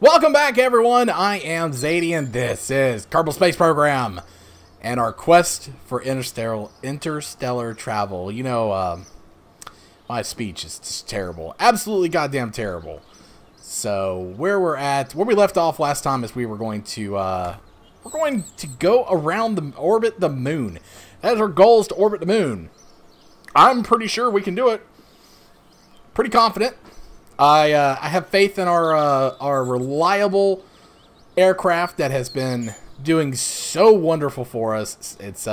Welcome back, everyone. I am Zadie, and this is Kerbal Space Program and our quest for interstellar travel. You know, my speech is just terrible. Absolutely goddamn terrible. So, where we left off last time is we were going to, go around orbit the moon. That is our goal, is to orbit the moon. I'm pretty sure we can do it. Pretty confident. I have faith in our reliable aircraft that has been doing so wonderful for us. It's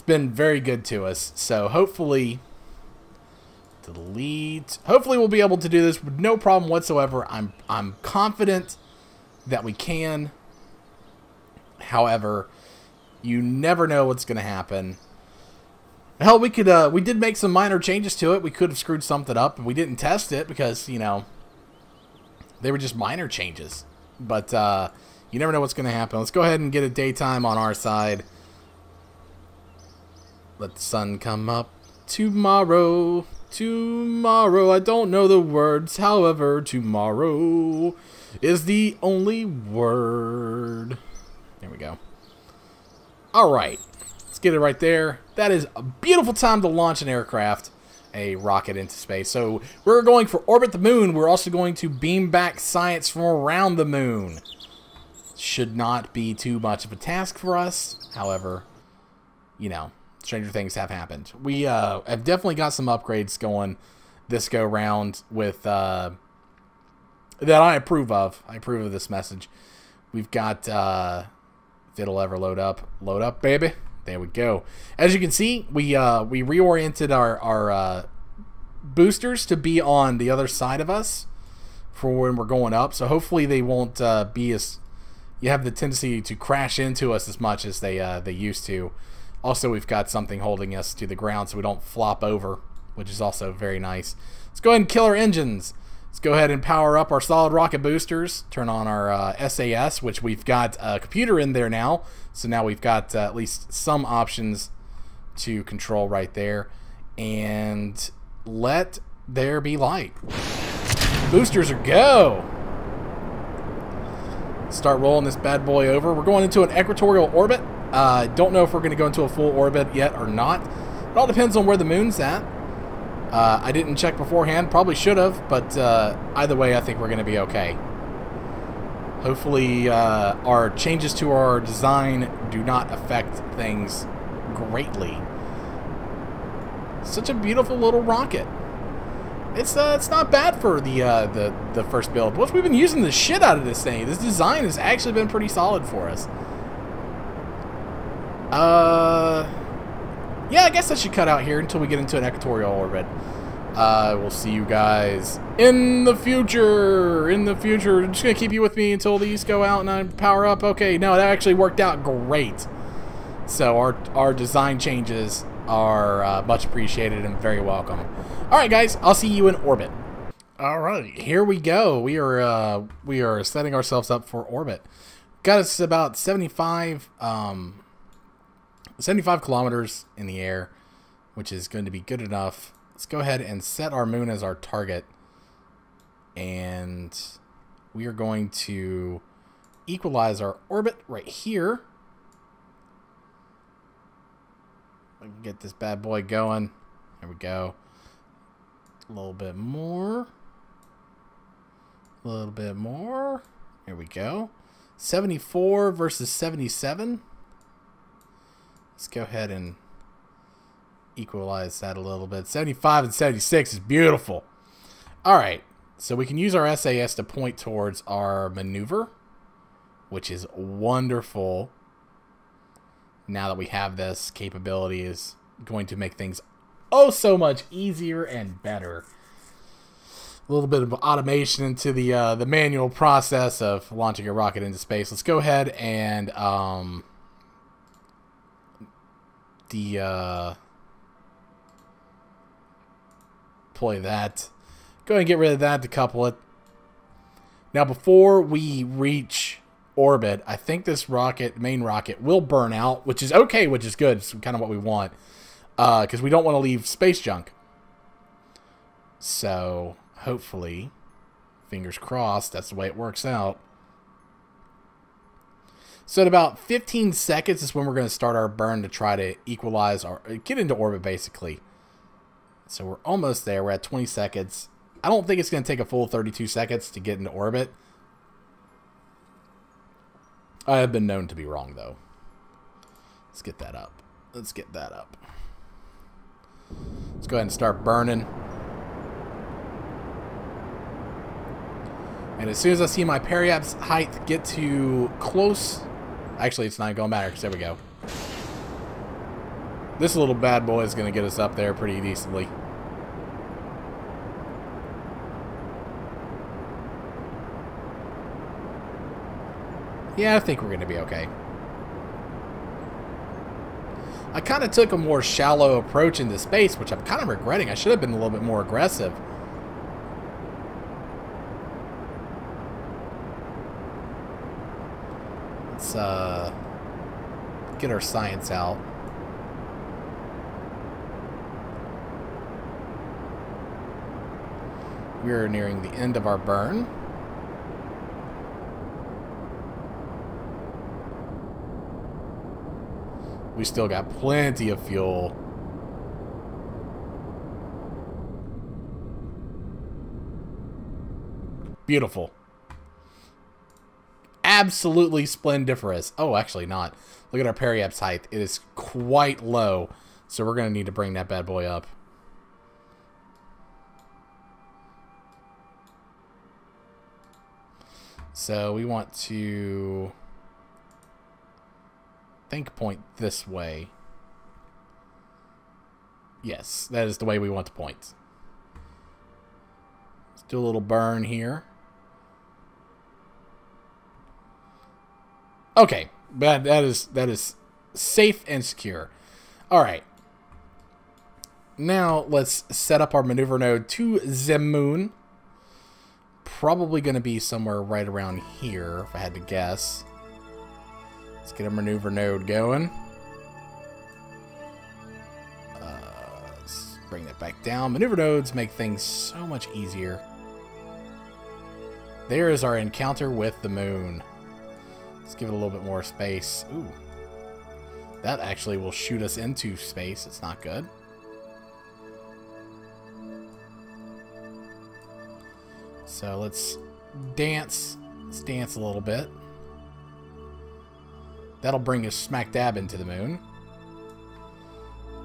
been very good to us. So hopefully, hopefully we'll be able to do this with no problem whatsoever. I'm confident that we can. However, you never know what's going to happen. Hell, we did make some minor changes to it. We could have screwed something up, and we didn't test it because, you know, they were just minor changes. But you never know what's going to happen. Let's go ahead and get a daytime on our side. Let the sun come up tomorrow. Tomorrow, I don't know the words. However, tomorrow is the only word. There we go. All right. Let's get it right there. That is a beautiful time to launch an aircraft, a rocket into space. So we're going for orbit the moon. We're also going to beam back science from around the moon. Should not be too much of a task for us. However, you know, stranger things have happened. We have definitely got some upgrades going this go round with that I approve of. I approve of this message. We've got if it'll ever load up, baby. There we go. As you can see, we reoriented our boosters to be on the other side of us for when we're going up. So hopefully they won't be as, you have the tendency to crash into us as much as they used to. Also, we've got something holding us to the ground so we don't flop over, which is also very nice. Let's go ahead and kill our engines. Let's go ahead and power up our solid rocket boosters. Turn on our SAS, which we've got a computer in there now. So now we've got at least some options to control right there. And let there be light. Boosters are go. Start rolling this bad boy over. We're going into an equatorial orbit. Don't know if we're going to go into a full orbit yet or not. It all depends on where the moon's at. I didn't check beforehand. Probably should have, but either way, I think we're going to be okay. Hopefully, our changes to our design do not affect things greatly. Such a beautiful little rocket. It's not bad for the first build. Once we've been using the shit out of this thing, this design has actually been pretty solid for us. Yeah, I guess I should cut out here until we get into an equatorial orbit. We'll see you guys in the future. I'm just going to keep you with me until these go out and I power up. Okay, no, that actually worked out great. So our design changes are much appreciated and very welcome. All right, guys, I'll see you in orbit. All right, here we go. We are setting ourselves up for orbit. Got us about 75 kilometers in the air, which is going to be good enough. Let's go ahead and set our moon as our target, and we are going to equalize our orbit right here. We can get this bad boy going. There we go. A little bit more. A little bit more. There we go. 74 versus 77. Let's go ahead and equalize that a little bit. 75 and 76 is beautiful. All right, so we can use our SAS to point towards our maneuver, which is wonderful. Now that we have this capability, is going to make things oh so much easier and better. A little bit of automation into the manual process of launching a rocket into space. Let's go ahead and deploy that. Go ahead and get rid of that to couple it. Now, before we reach orbit, I think this main rocket will burn out, which is okay, which is good. It's kind of what we want, because we don't want to leave space junk. So hopefully Fingers crossed, that's the way it works out. So in about 15 seconds is when we're going to start our burn to try to equalize or get into orbit, basically. So we're almost there. We're at 20 seconds. I don't think it's going to take a full 32 seconds to get into orbit. I have been known to be wrong, though. Let's get that up. Let's get that up. Let's go ahead and start burning. And as soon as I see my periapse height get to close... Actually, it's not going to matter, because there we go. This little bad boy is going to get us up there pretty decently. Yeah, I think we're going to be okay. I kind of took a more shallow approach into space, which I'm kind of regretting. I should have been a little bit more aggressive. Let's get our science out. We're nearing the end of our burn. We still got plenty of fuel. Beautiful. Absolutely splendiferous. Oh, actually not. Look at our periapse height. It is quite low. So we're going to need to bring that bad boy up. So we want to... think point this way. Yes, that is the way we want to point. Let's do a little burn here. Okay, that is safe and secure. All right. Now let's set up our maneuver node to the moon. Probably going to be somewhere right around here, if I had to guess. Let's get a maneuver node going. Let's bring that back down. Maneuver nodes make things so much easier. There is our encounter with the moon. Let's give it a little bit more space. Ooh. That actually will shoot us into space. It's not good. So let's dance. Let's dance a little bit. That'll bring us smack dab into the moon.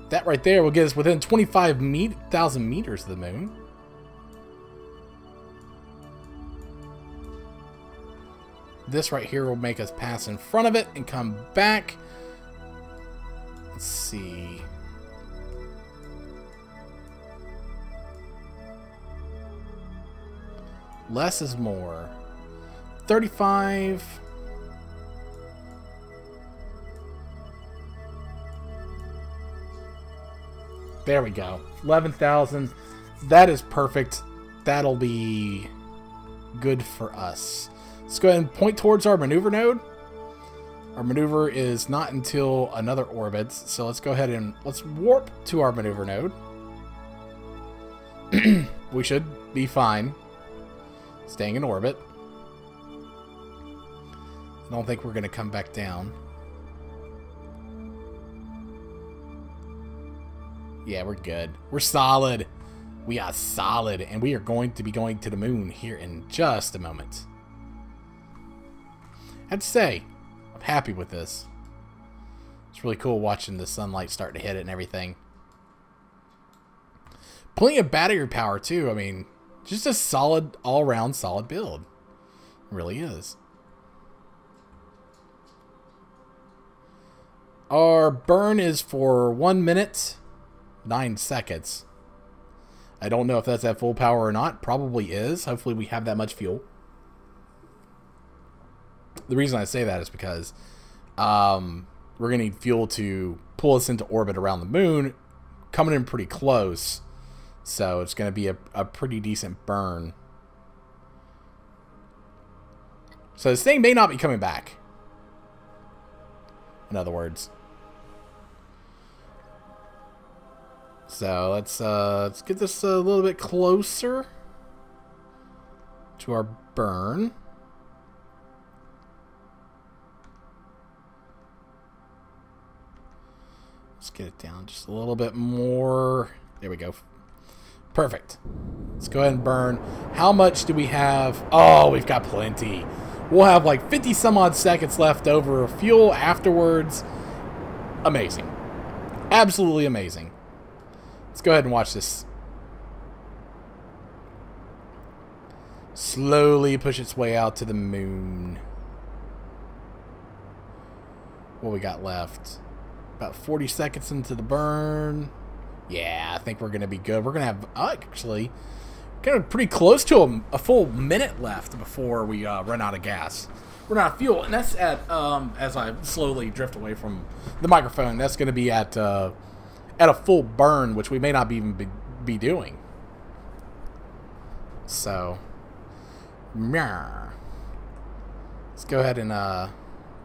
That right there will get us within 25,000 meters of the moon. This right here will make us pass in front of it and come back. Let's see. Less is more. 35... There we go. 11,000. That is perfect. That'll be good for us. Let's go ahead and point towards our maneuver node. Our maneuver is not until another orbit. So let's go ahead and let's warp to our maneuver node. We should be fine. Staying in orbit. I don't think we're going to come back down. Yeah, we're good. We're solid. We are solid. And we are going to be going to the moon here in just a moment. I have to say, I'm happy with this. It's really cool watching the sunlight start to hit it and everything. Plenty of battery power, too. I mean, just a solid, all-around solid build. It really is. Our burn is for 1 minute, 9 seconds. I don't know if that's at full power or not. Probably is. Hopefully we have that much fuel. The reason I say that is because we're going to need fuel to pull us into orbit around the moon, coming in pretty close. So it's going to be a pretty decent burn. So this thing may not be coming back. In other words. So let's get this a little bit closer. to our burn. Let's get it down just a little bit more. There we go. Perfect. Let's go ahead and burn. How much do we have? Oh, we've got plenty. We'll have like 50 some odd seconds left over of fuel afterwards. Amazing. Absolutely amazing. Let's go ahead and watch this slowly push its way out to the moon. What we got left? About 40 seconds into the burn. Yeah, I think we're going to be good. We're going to have, actually, kind of pretty close to a full minute left before we run out of gas. Run out of fuel. And that's at, as I slowly drift away from the microphone, that's going to be at a full burn, which we may not even be doing. So, let's go ahead and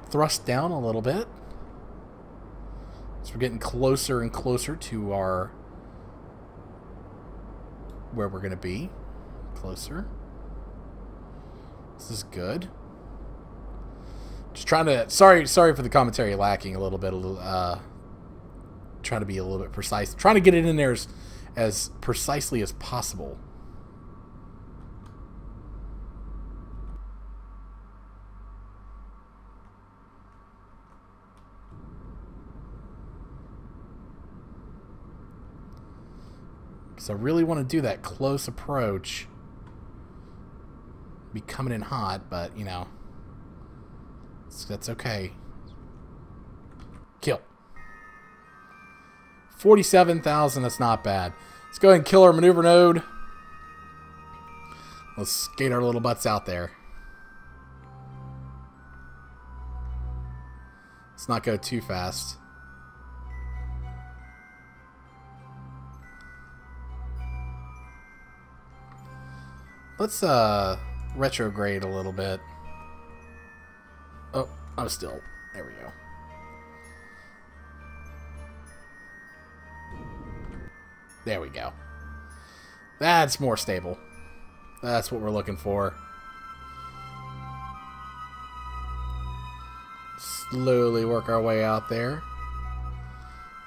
thrust down a little bit. So we're getting closer and closer to our where we're going to be. Closer. This is good. Just trying to sorry for the commentary lacking a little bit. Trying to be a little bit precise. Trying to get it in there as precisely as possible. So I really want to do that close approach. Be coming in hot, but, you know, that's okay. Kill. 47,000, that's not bad. Let's go ahead and kill our maneuver node. Let's skate our little butts out there. Let's not go too fast. Let's retrograde a little bit. Oh, I'm still. There we go. There we go. That's more stable. That's what we're looking for. Slowly work our way out there.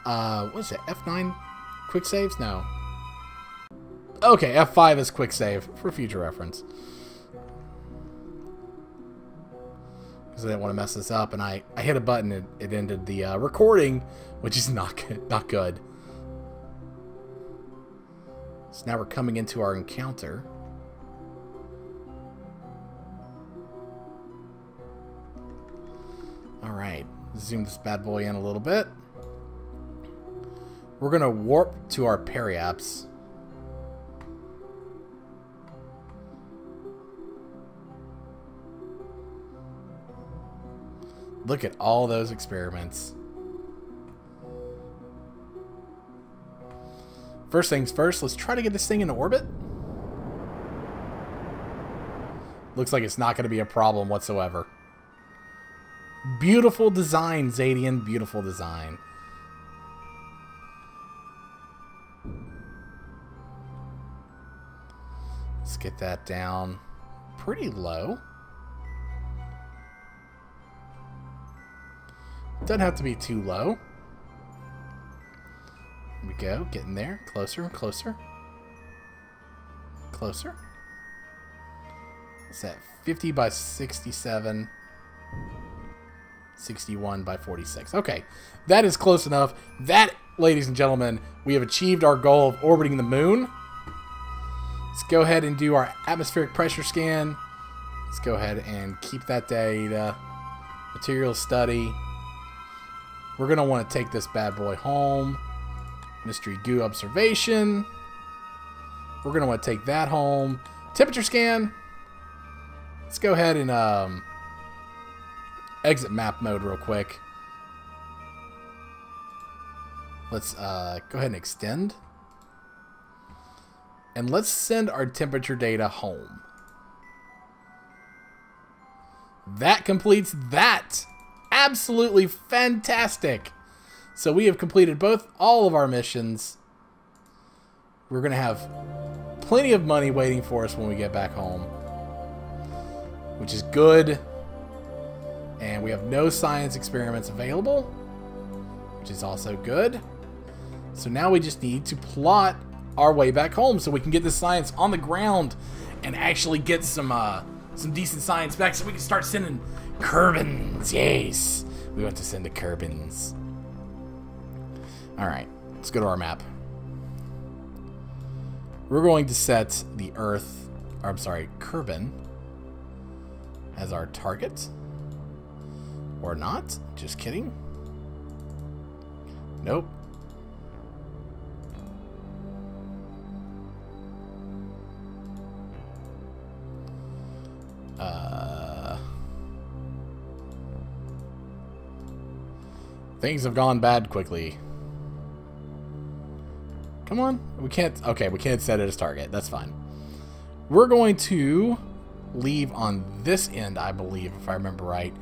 What is it? F9 quick saves? No. Okay, F5 is quick save for future reference. Because I didn't want to mess this up, and I hit a button and it ended the recording, which is not good. So now we're coming into our encounter. Alright, zoom this bad boy in a little bit. We're going to warp to our periaps. Look at all those experiments. First things first, let's try to get this thing into orbit. Looks like it's not going to be a problem whatsoever. Beautiful design, Zadian. Beautiful design. Let's get that down pretty low. Doesn't have to be too low. Here we go, getting there. Closer and closer. Closer. What's that? 50 by 67. 61 by 46. Okay, that is close enough. That, ladies and gentlemen, we have achieved our goal of orbiting the moon. Let's go ahead and do our atmospheric pressure scan. Let's go ahead and keep that data. Material study. We're going to want to take this bad boy home. Mystery goo observation. We're going to want to take that home. Temperature scan. Let's go ahead and exit map mode real quick. Let's go ahead and extend. And let's send our temperature data home. That completes that. Absolutely fantastic. So we have completed all of our missions. We're going to have plenty of money waiting for us when we get back home. which is good. And we have no science experiments available, which is also good. So now we just need to plot our way back home so we can get this science on the ground and actually get some decent science back so we can start sending Kerbins. Yes, we want to send the Kerbins. Alright, let's go to our map. We're going to set the Earth, or I'm sorry, Kerbin as our target. Or not. Just kidding. Nope. Things have gone bad quickly. Come on. We can't... Okay, we can't set it as target. That's fine. We're going to leave on this end, I believe, if I remember right.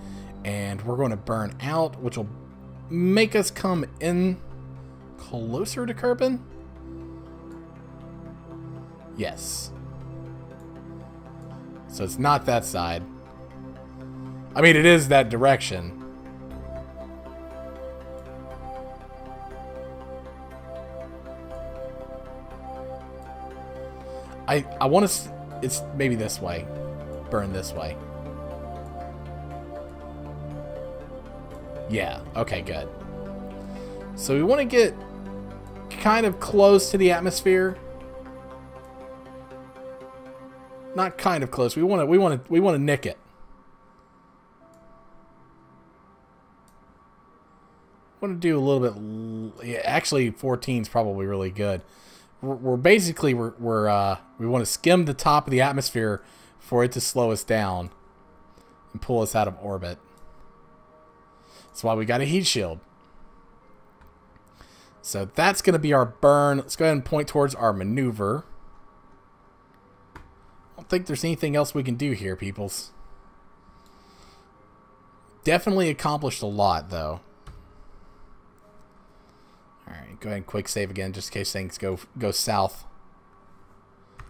And we're going to burn out, which will make us come in closer to Kerbin. Yes. So it's not that side. I mean, it is that direction. I want to... It's maybe this way. Burn this way. Yeah, okay, good. So we want to get kind of close to the atmosphere. Not kind of close. We want to nick it. Want to do a little bit. Yeah, actually, 14 is probably really good. We're basically we want to skim the top of the atmosphere for it to slow us down and pull us out of orbit. That's why we got a heat shield. So that's going to be our burn. Let's go ahead and point towards our maneuver. I don't think there's anything else we can do here, peoples. Definitely accomplished a lot, though. Alright, go ahead and quick save again, just in case things go south.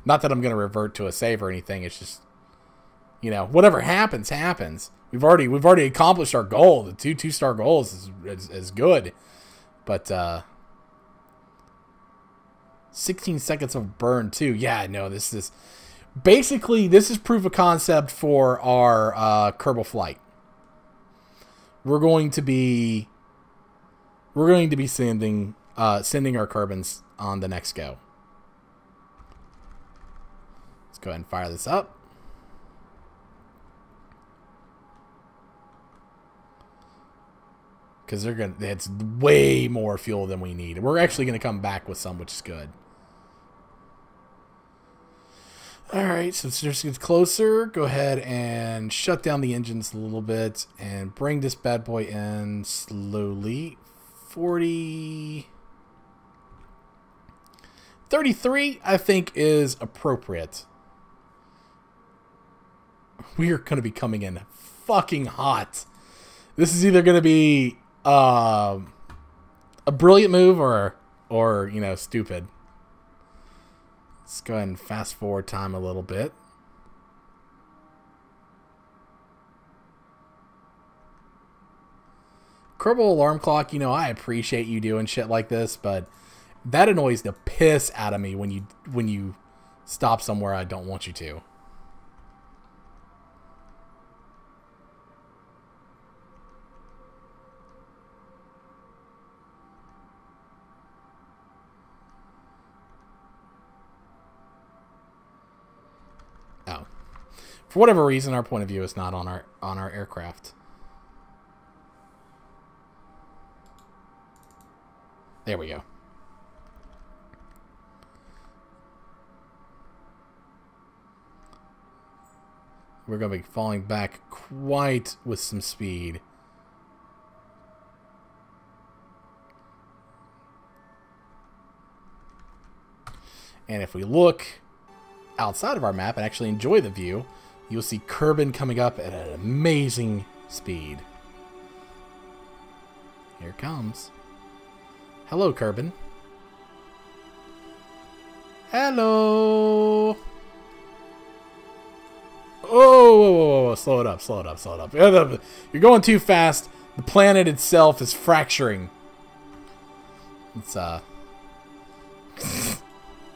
Not that I'm going to revert to a save or anything. It's just, you know, whatever happens, happens. We've already accomplished our goal. The two-star goals is good. But 16 seconds of burn too. Yeah, no, this is basically proof of concept for our Kerbal flight. We're going to be sending our Kerbins on the next go. Let's go ahead and fire this up. Because it's way more fuel than we need. We're actually gonna come back with some, which is good. Alright, so as it gets closer, go ahead and shut down the engines a little bit and bring this bad boy in slowly. 33, I think, is appropriate. We are going to be coming in fucking hot. This is either going to be a brilliant move or you know, stupid. Let's go ahead and fast forward time a little bit. Kerbal alarm clock, you know, I appreciate you doing shit like this, but that annoys the piss out of me when you stop somewhere I don't want you to. Oh. For whatever reason, our point of view is not on our aircraft. There we go. We're going to be falling back quite with some speed. And if we look outside of our map and actually enjoy the view, you'll see Kerbin coming up at an amazing speed. Here it comes. Hello, Kerbin. Hello. Oh, whoa, whoa, whoa. slow it up, slow it up, slow it up. You're going too fast. The planet itself is fracturing. It's,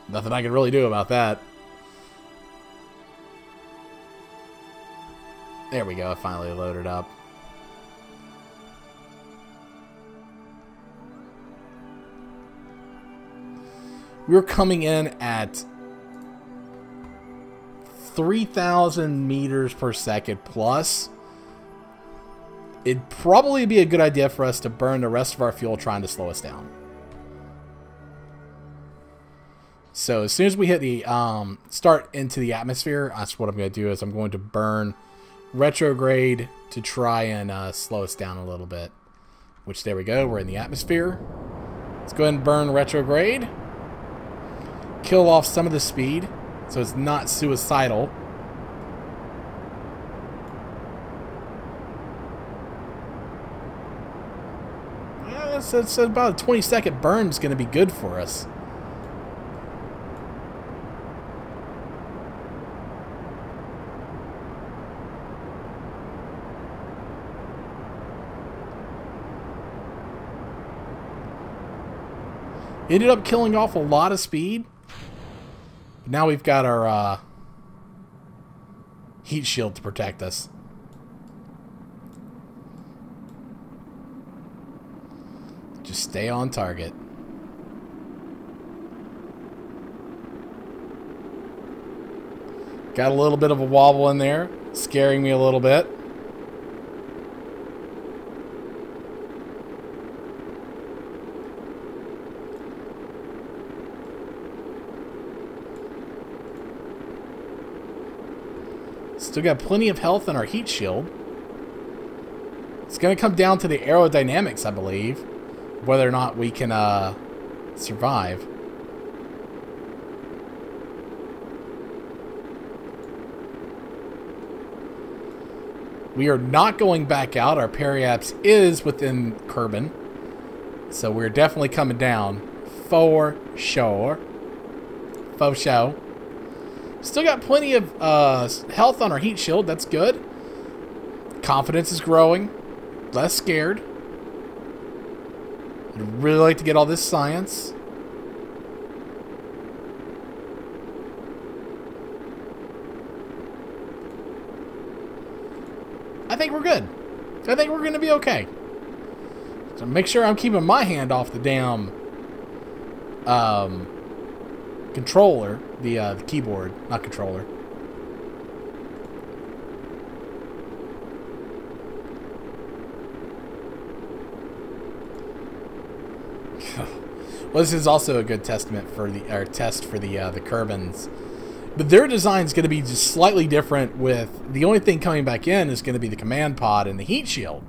nothing I can really do about that. There we go, I finally loaded up. We're coming in at 3,000 meters per second plus. It'd probably be a good idea for us to burn the rest of our fuel trying to slow us down. So as soon as we hit the start into the atmosphere, that's what I'm going to do is I'm going to burn retrograde to try and slow us down a little bit. Which, there we go, we're in the atmosphere. Let's go ahead and burn retrograde. Kill off some of the speed so it's not suicidal. So about a 20-second burn is going to be good for us. Ended up killing off a lot of speed. But now we've got our heat shield to protect us. Just stay on target. Got a little bit of a wobble in there, scaring me a little bit. Still got plenty of health in our heat shield. It's going to come down to the aerodynamics, I believe, whether or not we can survive. We are not going back out. Our periaps is within Kerbal, so we're definitely coming down for sure. Faux show. Still got plenty of health on our heat shield. That's good. Confidence is growing. Less scared. I'd really like to get all this science. I think we're good. I think we're going to be okay. So make sure I'm keeping my hand off the damn controller, the keyboard, not controller. Well, this is also a good testament for the test for the Kerbals, but their design is going to be just slightly different. With the only thing coming back in is going to be the command pod and the heat shield,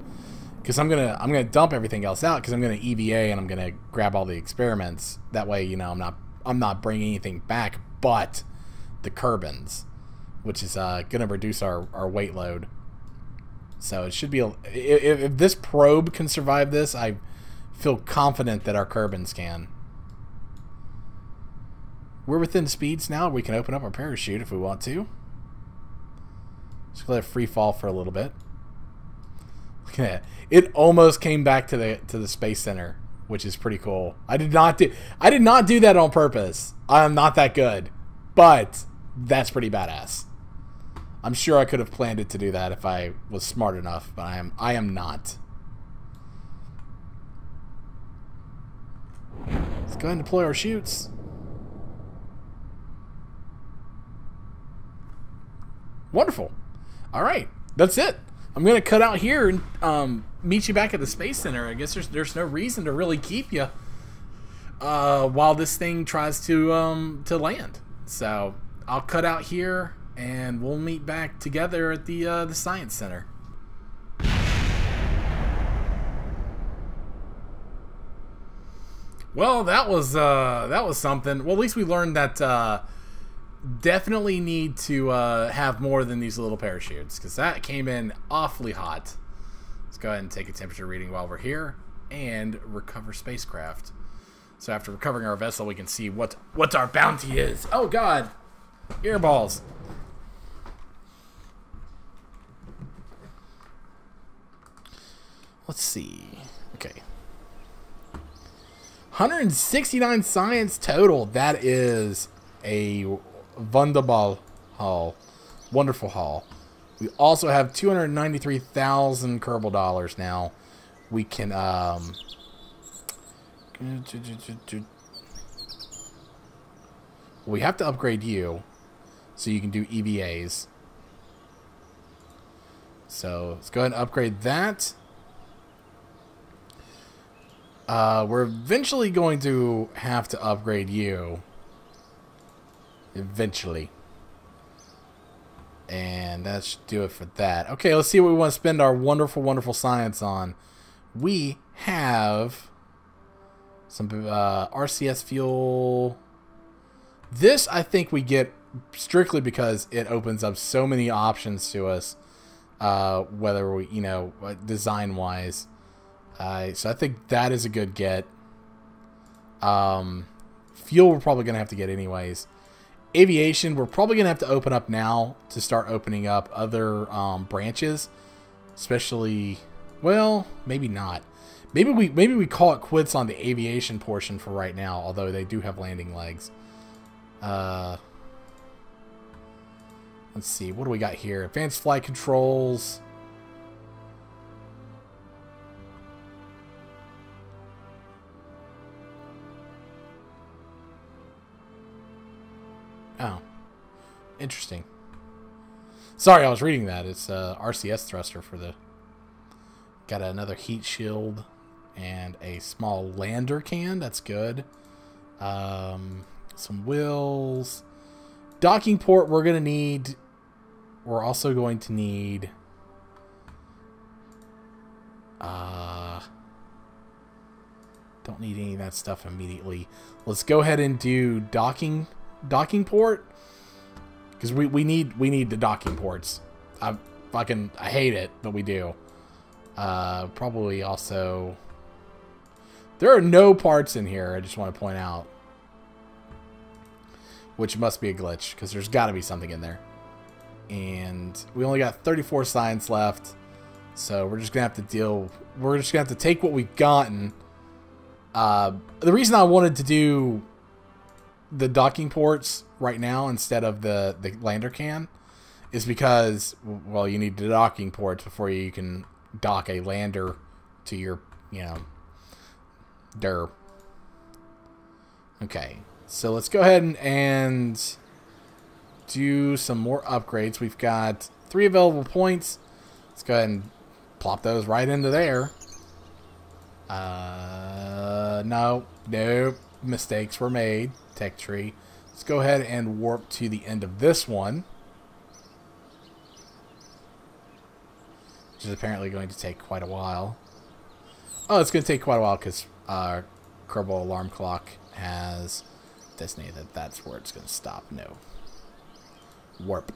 because I'm gonna dump everything else out because I'm gonna EVA and I'm gonna grab all the experiments. That way, you know, I'm not bringing anything back but the Kerbals, which is gonna reduce our weight load. So it should be if this probe can survive this, I feel confident that our Kerbals can. We're within speeds now. We can open up our parachute if we want to. Just let it free fall for a little bit. Look at that. It almost came back to the space center, which is pretty cool. I did not do that on purpose. I'm not that good, but that's pretty badass. I'm sure I could have planned it to do that if I was smart enough, but I am not. Let's go ahead and deploy our chutes. Wonderful. All right, that's it. I'm gonna cut out here and meet you back at the Space Center. I guess there's no reason to really keep you while this thing tries to land. So I'll cut out here and we'll meet back together at the Science Center. Well, that was something. Well, at least we learned that definitely need to have more than these little parachutes, because that came in awfully hot. Let's go ahead and take a temperature reading while we're here and recover spacecraft. So after recovering our vessel, we can see what our bounty is. Oh God, earballs. Let's see. Okay. 169 science total. That is a wunderbar haul. Wonderful haul. We also have 293,000 Kerbal dollars now. We can, we have to upgrade you so you can do EVAs. So let's go ahead and upgrade that. We're eventually going to have to upgrade you. Eventually. And that should do it for that. Okay, let's see what we want to spend our wonderful, wonderful science on. We have some RCS fuel. This, I think, we get strictly because it opens up so many options to us. Whether we, you know, design-wise. So I think that is a good get. Fuel we're probably going to have to get anyways. Aviation, we're probably going to have to open up now to start opening up other branches. Especially, well, maybe not. Maybe we call it quits on the aviation portion for right now, although they do have landing legs. Let's see, what do we got here? Advanced flight controls. Oh, interesting. Sorry, I was reading that. It's RCS thruster for the... Got another heat shield and a small lander can. That's good. Some wheels. Docking port we're going to need... We're also going to need... Don't need any of that stuff immediately. Let's go ahead and do docking port, because we need the docking ports. I hate it, but we do. Probably also, there are no parts in here. I just want to point out, which must be a glitch, because there's got to be something in there. And we only got 34 science left, so we're just gonna have to deal. We're just gonna have to take what we've gotten. The reason I wanted to do the docking ports right now instead of the lander can is because, well, you need the docking ports before you can dock a lander to your, you know, Okay, so let's go ahead and do some more upgrades. We've got 3 available points. Let's go ahead and plop those right into there. No, mistakes were made. Tech tree. Let's go ahead and warp to the end of this one, which is apparently going to take quite a while. Oh, it's going to take quite a while because Kerbal Alarm Clock has designated that that's where it's going to stop. No. Warp.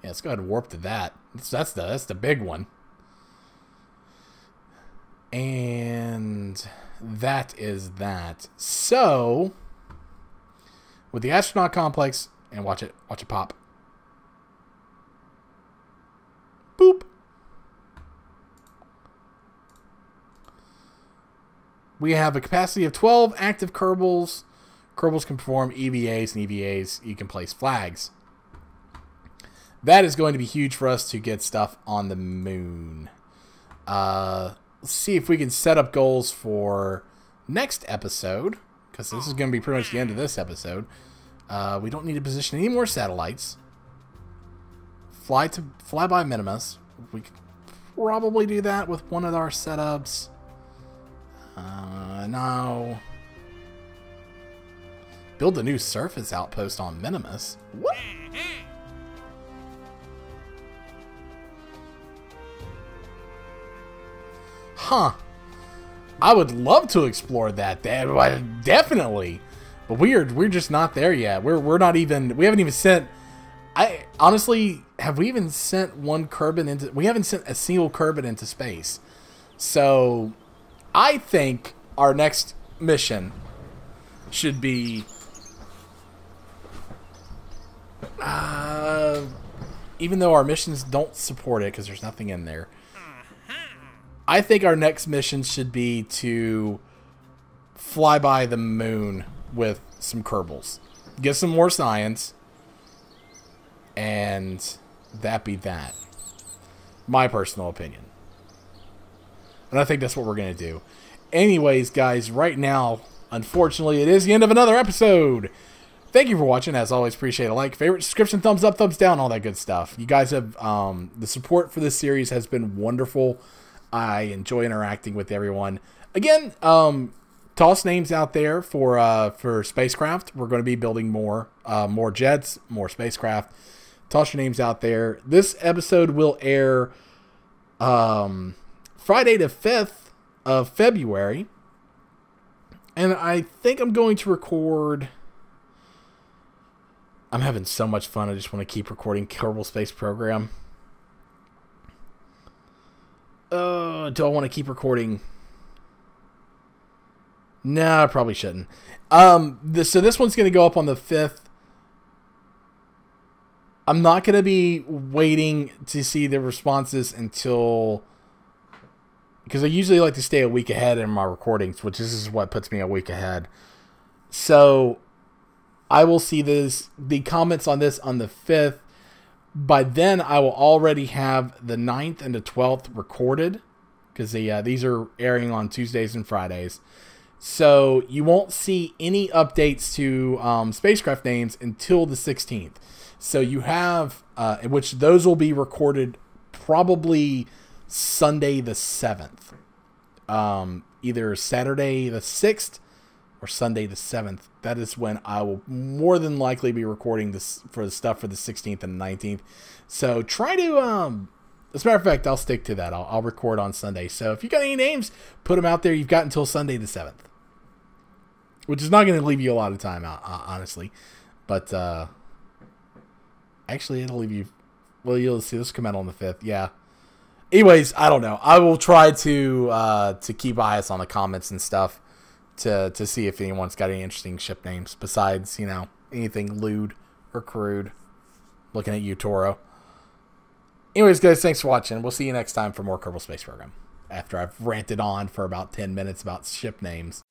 Yeah, let's go ahead and warp to that. That's the big one. And that is that. So, with the astronaut complex, and watch it pop. Boop. We have a capacity of 12 active Kerbals. Kerbals can perform EVAs, and EVAs, you can place flags. That is going to be huge for us to get stuff on the moon. Let's see if we can set up goals for next episode, because this is going to be pretty much the end of this episode. We don't need to position any more satellites. Fly by Minimus. We could probably do that with one of our setups. No. Build a new surface outpost on Minimus. What? Huh. I would love to explore that. Definitely. But we're just not there yet. We're not even, we haven't even sent, honestly, have we even sent one Kerbin into, we haven't sent a single Kerbin into space. So I think our next mission should be Even though our missions don't support it because there's nothing in there, I think our next mission should be to fly by the moon with some Kerbals. Get some more science. And that be that. My personal opinion. And I think that's what we're going to do. Anyways, guys, right now, unfortunately, it is the end of another episode. Thank you for watching. As always, appreciate a like, favorite, subscription, thumbs up, thumbs down, all that good stuff. You guys have, the support for this series has been wonderful. I enjoy interacting with everyone. Again, toss names out there for spacecraft. We're going to be building more jets, more spacecraft. Toss your names out there. This episode will air Friday the 5th of February. And I think I'm going to record... I'm having so much fun. I just want to keep recording Kerbal Space Program. Do I want to keep recording? No, I probably shouldn't. So this one's going to go up on the 5th. I'm not going to be waiting to see the responses until... because I usually like to stay a week ahead in my recordings, which this is what puts me a week ahead. So I will see the comments on this on the 5th. By then, I will already have the 9th and the 12th recorded, because these are airing on Tuesdays and Fridays. So you won't see any updates to spacecraft names until the 16th. So you have, which those will be recorded probably Sunday the 7th. Either Saturday the 6th or Sunday the 7th. That is when I will more than likely be recording this for the stuff for the 16th and 19th. So try to, as a matter of fact, I'll stick to that. I'll record on Sunday. So if you got any names, put them out there. You've got until Sunday the 7th. Which is not going to leave you a lot of time, honestly. But, actually, it'll leave you... well, you'll see this come out on the 5th. Yeah. Anyways, I don't know. I will try to keep eyes on the comments and stuff to see if anyone's got any interesting ship names besides, you know, anything lewd or crude. Looking at you, Toro. Anyways, guys, thanks for watching. We'll see you next time for more Kerbal Space Program. After I've ranted on for about 10 minutes about ship names.